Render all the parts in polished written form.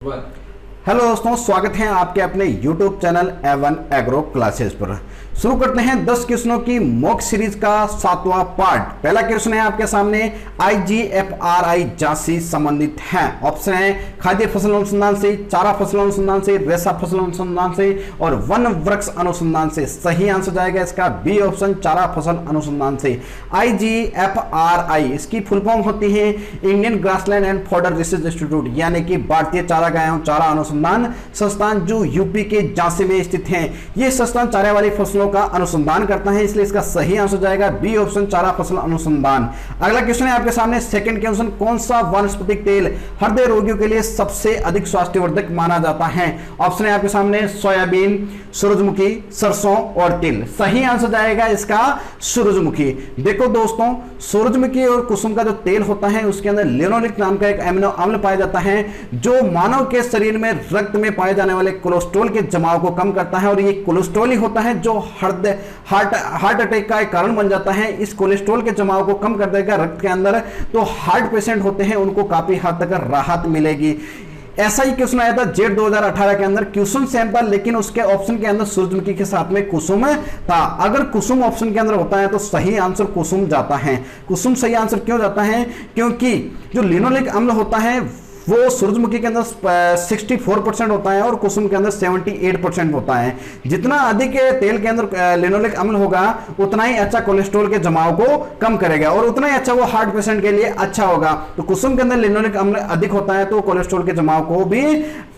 Hello दोस्तों, स्वागत है आपके अपने YouTube channel A1 agro classes पर। शुरू करते हैं 10 क्वेश्चनों की मॉक सीरीज का 7वां पार्ट। पहला क्वेश्चन है आपके सामने, IGFRI जांच संबंधित है। ऑप्शन है खाद्य फसल अनुसंधान से, चारा फसल अनुसंधान से, रेशा फसल अनुसंधान से और वन वृक्ष अनुसंधान से। सही आंसर जाएगा इसका बी ऑप्शन, चारा फसल अनुसंधान से। IGFRI इसकी फुल फॉर्म होती है Indian grassland and fodder research institute, यानी कि भारतीय चारागाह एवं चारा अनुसंधान संस्थान, जो यूपी के झांसी में स्थित है। यह संस्थान चारे वाली फसलों का अनुसंधान करता है, इसलिए इसका सही आंसर जाएगा बी ऑप्शन, चारा फसल अनुसंधान। अगला क्वेश्चन है आपके सामने, सेकंड क्वेश्चन, कौन सा वानस्पतिक तेल हृदय रोगियों के लिए सबसे अधिक स्वास्थ्यवर्धक माना जाता है? ऑप्शन है आपके सामने सोयाबीन, सूरजमुखी, सरसों और तिल। सही आंसर जाएगा इसका सूरजमुखी। देखो दोस्तों, सूरजमुखी और कुसुम का जो तेल होता है उसके अंदर लिनोलिक नाम का एक अमीनो अम्ल पाया जाता है, जो मानव के शरीर में रक्त में पाए जाने वाले कोलेस्ट्रॉल के जमाव को कम करता है। और ये कोलेस्ट्रॉल ही होता है जो हार्ट अटैक का एक कारण बन जाता है। इस कोलेस्ट्रॉल के जमाव को कम कर देगा रक्त के अंदर, तो हार्ट पेशेंट होते हैं उनको काफी हद तक राहत मिलेगी। ऐसा ही क्वेश्चन आया था जेट 2018 के अंदर, क्वेश्चन सेम था लेकिन उसके ऑप्शन के अंदर सूरजमुखी के साथ में कुसुम था। अगर कुसुम ऑप्शन के अंदर होता है तो सही आंसर कुसुम जाता है। कुसुम सही आंसर क्यों जाता है? क्योंकि जो लिनोलिक अम्ल होता है वो सूरजमुखी के अंदर 64% होता है और कुसुम के अंदर 78% होता है। जितना अधिक तेल के अंदर लिनोलिक अम्ल होगा उतना ही अच्छा कोलेस्ट्रॉल के जमाव को कम करेगा और उतना ही अच्छा वो हार्ट पेशेंट के लिए अच्छा होगा। तो कुसुम के अंदर लिनोलिक अम्ल अधिक होता है तो कोलेस्ट्रॉल के जमाव को भी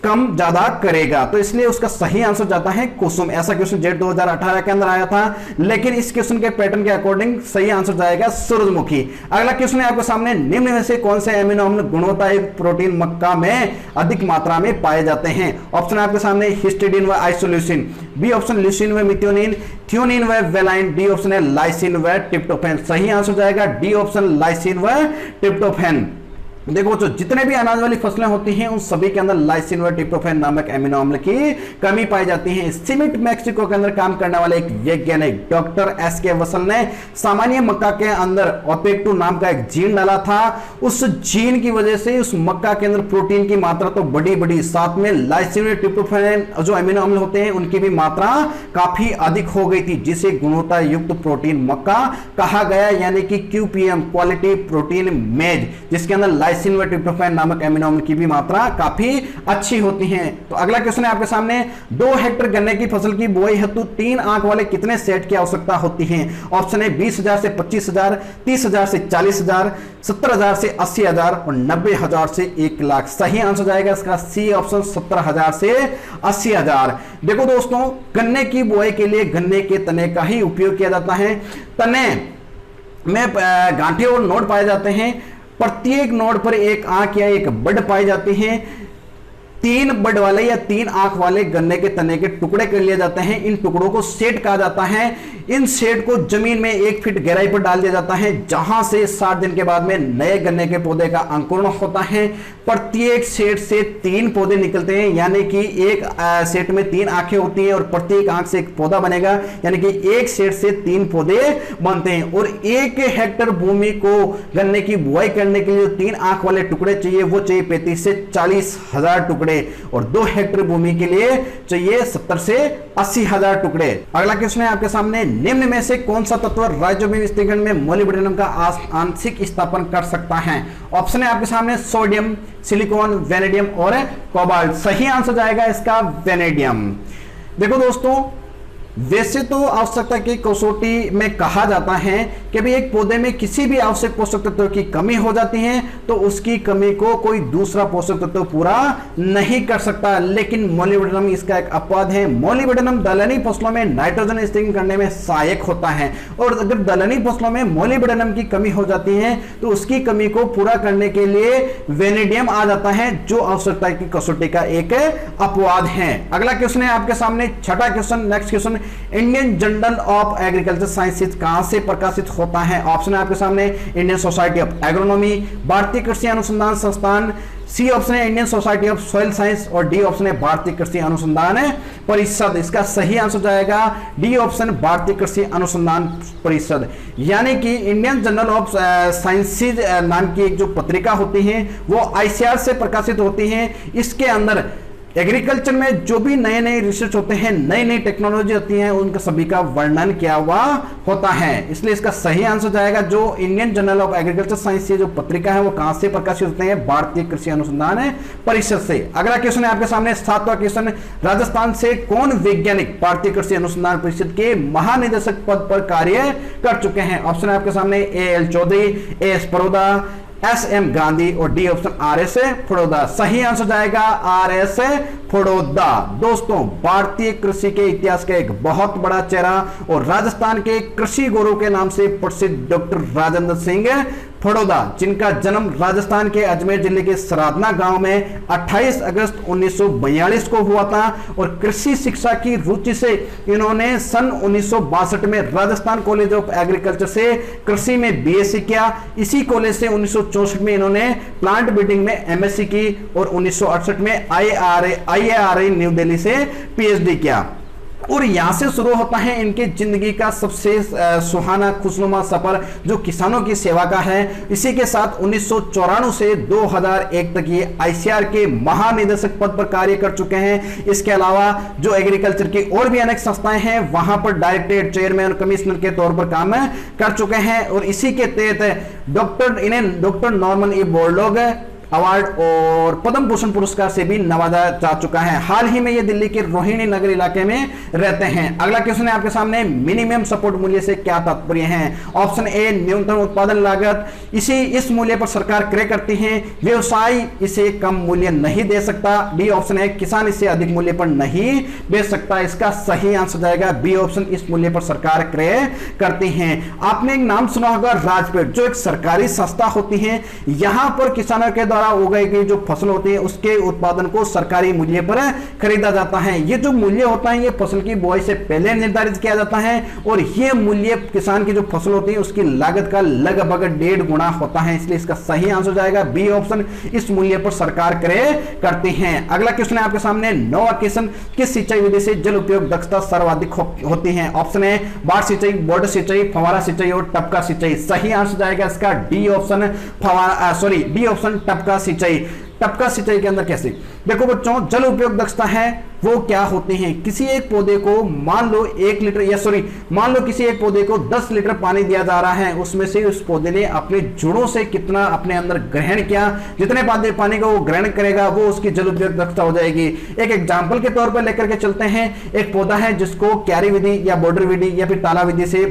कम ज्यादा करेगा, तो इसलिए उसका सही आंसर जाता है कुसुम। ऐसा क्वेश्चन जेट 2018 के अंदर आया था, लेकिन इस क्वेश्चन के पैटर्न के अकॉर्डिंग सही आंसर जाएगा सूरजमुखी। अगला क्वेश्चन है आपके सामने, निम्न में से कौन से अमीनो अम्ल गुणवत्तायुक्त प्रोटीन मक्का में अधिक मात्रा में पाए जाते हैं? ऑप्शन आपके सामने हिस्टिडीन व आइसोल्यूसिन, बी ऑप्शन ल्यूसिन व मिथ्योनिन, थियोनिन व वेलाइन, डी ऑप्शन है लाइसिन व ट्रिप्टोफैन। सही आंसर जाएगा डी ऑप्शन, लाइसिन व ट्रिप्टोफैन। देखो, तो जितने भी अनाज वाली फसलें होती हैं उन सभी के अंदर लाइसिन व ट्रिप्टोफैन नामक एमिनो अम्ल की कमी पाई जाती है। सीमेंट मैक्सिको के अंदर काम करने वाले एक वैज्ञानिक डॉक्टर SK वसल ने सामान्य मक्का के अंदर ओपेक्टू नाम का एक जीन डाला था। उस जीन की वजह से उस मक्का के अंदर प्रोटीन की मात्रा तो बड़ी, साथ में लाइसिन व ट्रिप्टोफैन जो एमिनो अम्ल होते हैं उनकी भी मात्रा काफी अधिक हो गई थी, जिसे गुणवत्ता युक्त प्रोटीन मक्का कहा गया, यानी कि QPM, क्वालिटी प्रोटीन मेज, जिसके अंदर लाइसिन व ट्रिप्टोफैन नामक एमिनो अम्ल की भी मात्रा काफी अच्छी होती है। तो अगला क्वेश्चन है आपके सामने, 2 हेक्टेयर गन्ने की फसल की बुआई हेतु 3 आंख वाले कितने सेट की आवश्यकता होती है? ऑप्शन है 20,000 से 25,000, 30,000 से 40,000, 70,000 से 80,000 और 90,000 से 1 लाख। सही आंसर जाएगा इसका सी ऑप्शन, 70,000 से 80,000। देखो दोस्तों, गन्ने की बुआई के लिए गन्ने के तने का ही उपयोग किया जाता है। तने में गांठे और नोड पाए जाते हैं। प्रत्येक नोड पर एक आंख या एक बड पाई जाती है। 3 बड वाले या 3 आंख वाले गन्ने के तने के टुकड़े कर लिए जाते हैं। इन टुकड़ों को सेट कहा जाता है। इन सेट को जमीन में 1 फीट गहराई पर डाल दिया जाता है, जहां से 60 दिन के बाद में नए गन्ने के पौधे का अंकुरण होता है। प्रत्येक सेट से 3 पौधे निकलते हैं, यानी कि एक सेट में 3 आंखें होती हैं और प्रत्येक आंख से एक पौधा बनेगा, यानी कि एक सेट से 3 पौधे बनते हैं। और 1 हेक्टेयर भूमि को गन्ने की बुआई करने के लिए 3 आंख वाले टुकड़े चाहिए, वो चाहिए 35 से 40,000 टुकड़े, और 2 हेक्टेयर भूमि के लिए चाहिए 70 से 80,000 टुकड़े। अगला क्वेश्चन है आपके सामने, निम्न में से कौन सा तत्व राइजोबियम स्थिरीकरण में मोलिब्डेनम का आंशिक स्थापन कर सकता है? ऑप्शन है आपके सामने सोडियम, सिलिकॉन, वेनेडियम और कोबाल्ट। सही आंसर जाएगा इसका वेनेडियम। देखो दोस्तों, वैसे तो आवश्यकता की कसौटी में कहा जाता है कि भी एक पौधे में किसी भी आवश्यक पोषक तत्व की कमी हो जाती है तो उसकी कमी को कोई दूसरा पोषक तत्व पूरा नहीं कर सकता, लेकिन मोलिब्डेनम इसका एक अपवाद है। मोलिब्डेनम दलहनी फसलों में नाइट्रोजन स्थिरीकरण करने में सहायक होता है, और अगर दलहनी फसलों में मोलिब्डेनम की कमी हो जाती है तो उसकी कमी को पूरा करने के लिए वेनेडियम आ जाता है, जो आवश्यकता की कसौटी का एक अपवाद है। अगला क्वेश्चन है आपके सामने, छठा question, next question, Indian journal of agriculture sciences कहां से प्रकाशित होता है? ऑप्शन है आपके सामने इंडियन सोसाइटी ऑफ एग्रोनॉमी, भारतीय कृषि अनुसंधान संस्थान, सी ऑप्शन है Indian society of soil science और डी ऑप्शन है भारतीय कृषि अनुसंधान परिषद। इसका सही आंसर जाएगा डी ऑप्शन भारतीय कृषि अनुसंधान परिषद। यानी कि इंडियन जर्नल ऑफ साइंसेज नाम की एक जो पत्रिका होती है वो आईसीआर से प्रकाशित होती है। इसके अंदर एग्रीकल्चर में जो भी नए नए रिसर्च होते हैं, नई नई टेक्नोलॉजी होती है, उनका सभी का वर्णन किया हुआ होता है। इसलिए इसका सही आंसर जाएगा जो Indian journal of agriculture science की जो पत्रिका है वो कहां से प्रकाशित होते हैं, भारतीय कृषि अनुसंधान परिषद से। अगला क्वेश्चन है आपके सामने 7वां क्वेश्चन, राजस्थान से कौन वैज्ञानिक भारतीय कृषि अनुसंधान परिषद के महानिदेशक पद पर कार्य कर चुके हैं? ऑप्शन है आपके सामने A L Chaudhary, A S Paroda, S M Gandhi और D option R S Phadoda. सही आंसर जाएगा आर एस फड़ोदा। दोस्तों, भारतीय कृषि के इतिहास का एक बहुत बड़ा चेहरा और राजस्थान के कृषि गुरु के नाम से प्रसिद्ध डॉक्टर राजेंद्र सिंह फड़ोदा, जिनका जन्म राजस्थान के अजमेर जिले के सराधना गांव में 28 अगस्त 1942 को हुआ था और कृषि शिक्षा की रुचि से इन्होंने सन 1962 में राजस्थान कॉलेज ऑफ एग्रीकल्चर से कृषि में बीएससी किया। इसी कॉलेज से 1964 में इन्होंने प्लांट ब्रीडिंग में एमएससी की और 1968 में आईएआरआई न्यू दिल्ली से पीएचडी किया। और यहां से शुरू होता है इनके जिंदगी का सबसे सुहाना खुशनुमा सफर जो किसानों की सेवा का है। इसी के साथ 1994 से 2001 तक ये आईसीआर के महानिदेशक पद पर कार्य कर चुके हैं। इसके अलावा जो एग्रीकल्चर की और भी अनेक संस्थाएं हैं वहां पर डायरेक्टरेट चेयरमैन और कमिश्नर के तौर पर काम कर चुके हैं। और इसी के तहत इन्हें doctor Norman E Borlaug award और पद्म भूषण पुरस्कार से भी नवाजा जा चुका है। हाल ही में ये दिल्ली के रोहिणी नगर इलाके में रहते हैं। अगला क्वेश्चन है आपके सामने, मिनिमम सपोर्ट मूल्य से क्या तात्पर्य है? ऑप्शन ए न्यूनतम उत्पादन लागत, इस मूल्य पर सरकार क्रय करती है, व्यवसाय इसे कम मूल्य नहीं दे सकता, डी ऑप्शन है किसान इसे अधिक मूल्य पर नहीं बेच सकता। इसका सही आंसर जाएगा बी ऑप्शन, इस मूल्य पर सरकार क्रय करती है। आपने एक नाम सुना होगा राजपेट, जो एक सरकारी संस्था होती है। यहां पर किसानों के द्वारा उगाई गई जो फसल होती है उसके उत्पादन को सरकारी मूल्य पर खरीदा जाता है। ये जो मूल्य होता है ये फसल की बुआई से पहले निर्धारित किया जाता है और ये मूल्य किसान की जो फसल होती है उसकी लागत का लगभग 1.5 गुना होता है। इसलिए इसका सही आंसर जाएगा बी ऑप्शन, इस मूल्य पर सरकार क्रय करती है। अगला क्वेश्चन है आपके सामने 9वां क्वेश्चन, किस सिंचाई विधि से जल उपयोग दक्षता सर्वाधिक होती है? ऑप्शन है बाढ़ सिंचाई, बॉर्डर सिंचाई, फव्वारा सिंचाई और टपका सिंचाई। सही आंसर जाएगा इसका डी ऑप्शन, डी ऑप्शन टपका सिंचाई। टपका सिंचाई के अंदर कैसे? देखो बच्चों, जल उपयोग दक्षता है वो क्या होती है? किसी एक पौधे को मान लो 1 लीटर मान लो किसी एक पौधे को 10 लीटर पानी दिया जा रहा है, उसमें से उस पौधे ने अपने जुड़ों से कितना अपने अंदर ग्रहण किया, जितने पानी को वो ग्रहण करेगा वो उसकी जल उपयोग दक्षता हो जाएगी। एक एग्जाम्पल के तौर पर लेकर के चलते हैं, एक पौधा है जिसको क्यारी विधि या बॉर्डर विधि या फिर ताला विधि से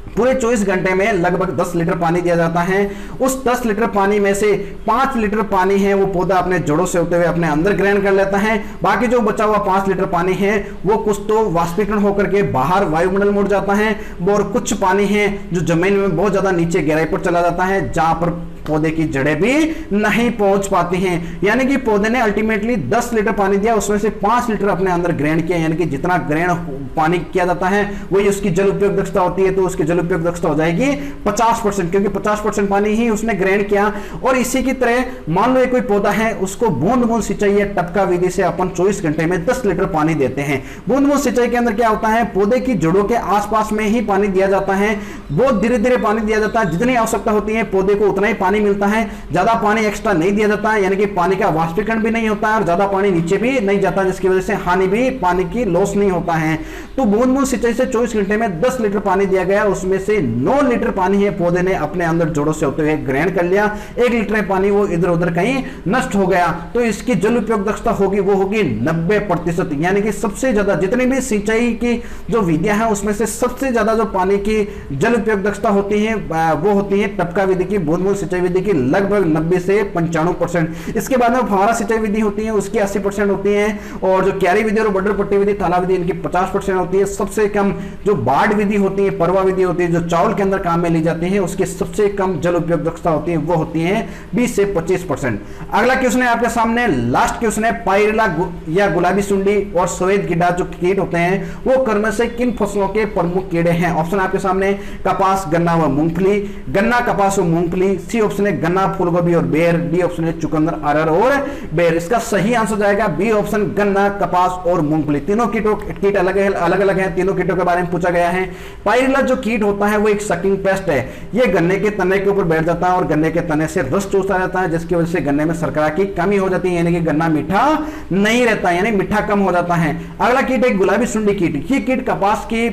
पूरे 24 घंटे में लगभग 10 लीटर पानी दिया जाता है। उस 10 लीटर पानी में से 5 लीटर पानी है वो पौधा अपने जड़ों से होते हुए अपने अंदर ग्रहण कर लेता है। बाकी जो बचा हुआ 5 लीटर पानी है वो कुछ तो वाष्पीकरण होकर के बाहर वायुमंडल में उड़ जाता है और कुछ पानी है जो जमीन में बहुत ज्यादा नीचे गहराई पर चला जाता है जहां पर पौधे की जड़ें भी नहीं पहुंच पाती हैं। यानी कि पौधे ने अल्टीमेटली 10 लीटर पानी दिया, उसमें से 5 लीटर अपने अंदर ग्रहण किया। यानी कि जितना ग्रहण पानी किया जाता है वही उसकी जल उपयोग दक्षता होती है, तो उसकी जल उपयोग दक्षता हो जाएगी 50%, क्योंकि 50% पानी ही उसने ग्रहण किया। और इसी की तरह मान लो कोई पौधा है उसको बूंद बूंद सिंचाई या टपका विधि से अपन 24 घंटे में 10 लीटर पानी देते हैं। बूंद बूंद सिंचाई के अंदर क्या होता है, पौधे की जड़ों के आसपास में ही पानी दिया जाता है, बहुत धीरे धीरे पानी दिया जाता है, जितनी आवश्यकता होती है पौधे को उतना ही पानी मिलता है, ज्यादा पानी एक्स्ट्रा नहीं दिया जाता है। यानी कि पानी का वाष्पीकरण भी नहीं होता है और ज्यादा पानी नीचे भी नहीं जाता, जिसकी वजह से हानि भी पानी की लॉस नहीं होता है। तो बूंद बूंद सिंचाई से 24 घंटे में 10 लीटर पानी दिया गया, उसमें से 9 लीटर पानी है पौधे ने अपने अंदर जोड़ों से होते हुए ग्रहण कर लिया, 1 लीटर पानी वो इधर उधर कहीं नष्ट हो गया। तो इसकी जल उपयोग दक्षता होगी वो होगी 90%। यानी कि सबसे ज्यादा जितनी भी सिंचाई की जो विधियां हैं उसमें से सबसे ज्यादा जो पानी की जल उपयोग दक्षता होती है वो होती है टपका विधि की, बूंद बूंद सिंचाई विधि की लगभग 90 से 95%। इसके बाद में फव्वारा सिंचाई विधि होती है उसकी 80% होती है, और जो क्यारी विधि और बॉर्डर पट्टी विधि, ताला विधि इनकी 50% होती है। सबसे कम जो बाढ़ विधि होती है, परवा विधि होती है, जो चावल के अंदर काम में ली जाती है, उसकी सबसे कम जल उपयोग दक्षता होती है वो होती है 20 से 25%। अगला क्वेश्चन है आपके सामने, लास्ट क्वेश्चन है, पायरिला या गुलाबी सुंडी और सफेद कीड़ा जो कीट होते हैं वो कर्म से किन फसलों के प्रमुख कीड़े हैं? ऑप्शन आपके सामने कपास, गन्ना व मूंगफली, गन्ना, कपास व मूंगफली, सी ऑप्शन है गन्ना, फूलगोभी और बेर, डी ऑप्शन है चुकंदर, अरहर और बेर। इसका सही आंसर जाएगा बी ऑप्शन गन्ना, कपास और मूंगफली। तीनों कीट अलग अलग हैं, तीनों कीटों के बारे में पूछा गया है। पाइरिल्ला जो कीट होता है वो एक सकिंग पेस्ट है, ये गन्ने के तने के ऊपर बैठ जाता है और गन्ने के तने से रस चूसता रहता है, जिसकी वजह से गन्ने में शर्करा की कमी हो जाती है, यानी कि गन्ना मीठा नहीं रहता, यानी मीठा कम हो जाता है। अगला कीट है गुलाबी सुंडी कीट। ये कीट कपास की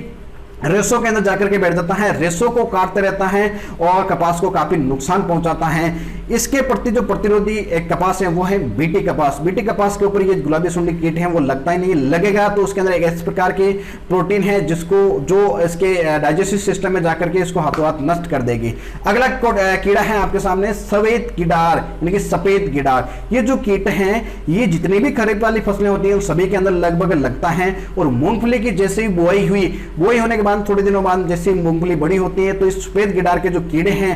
रेशों के अंदर जाकर के बैठ जाता है, रेशों को काटते रहता है और कपास को काफी नुकसान पहुंचाता है। इसके प्रति जो प्रतिरोधी एक कपास है वो है बीटी कपास। बीटी कपास के ऊपर ये गुलाबी सुंडी कीट है वो लगता ही नहीं, लगेगा तो उसके अंदर एक ऐसे प्रकार की प्रोटीन है जिसको जो इसके डाइजेस्टिव सिस्टम में जाकर के इसको हाथों हाथ नष्ट कर देगी। अगला कीड़ा है आपके सामने सफेद गिडार, यानी कि सफेद गिडार। ये जो कीट है ये जितनी भी खरीफ वाली फसलें होती है उन सभी के अंदर लगभग लगता है, और मूंगफली की जैसे ही बुआई होने के बाद थोड़े दिनों बाद जैसे मूंगफली बड़ी होती है तो इस सफेद गिडार के जो कीड़े हैं,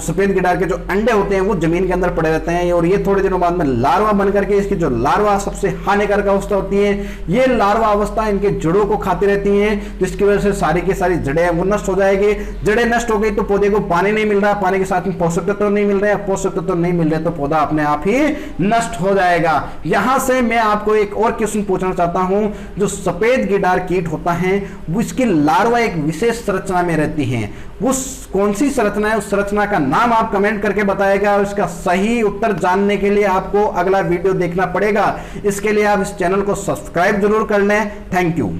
सफेद गिडार के जो अंडे होते हैं वो जमीन के अंदर पड़े रहते हैं, और ये थोड़े दिनों बाद में लार्वा बनकर के, इसकी जो लार्वा सबसे हानिकारक अवस्था होती है, ये लार्वा अवस्था इनके जड़ों को खाती रहती है, जिसकी वजह से सारी की सारी जड़ें वो नष्ट हो जाएगी। जड़ें नष्ट हो गई तो पौधे को पानी नहीं मिल रहा, पानी के साथ में पोषक तत्व नहीं मिल रहे, पोषक तत्व नहीं मिल रहे तो पौधा अपने आप ही नष्ट हो जाएगा। यहां से मैं आपको एक और क्वेश्चन पूछना चाहता हूं, जो सफेद गिडार कीट होता है वो इसकी लार्वा एक विशेष संरचना में रहती है, वो कौन सी संरचना है, उस संरचना का नाम आप कमेंट करके बताएगा, और इसका सही उत्तर जानने के लिए आपको अगला वीडियो देखना पड़ेगा। इसके लिए आप इस चैनल को सब्सक्राइब जरूर कर लें। Thank you.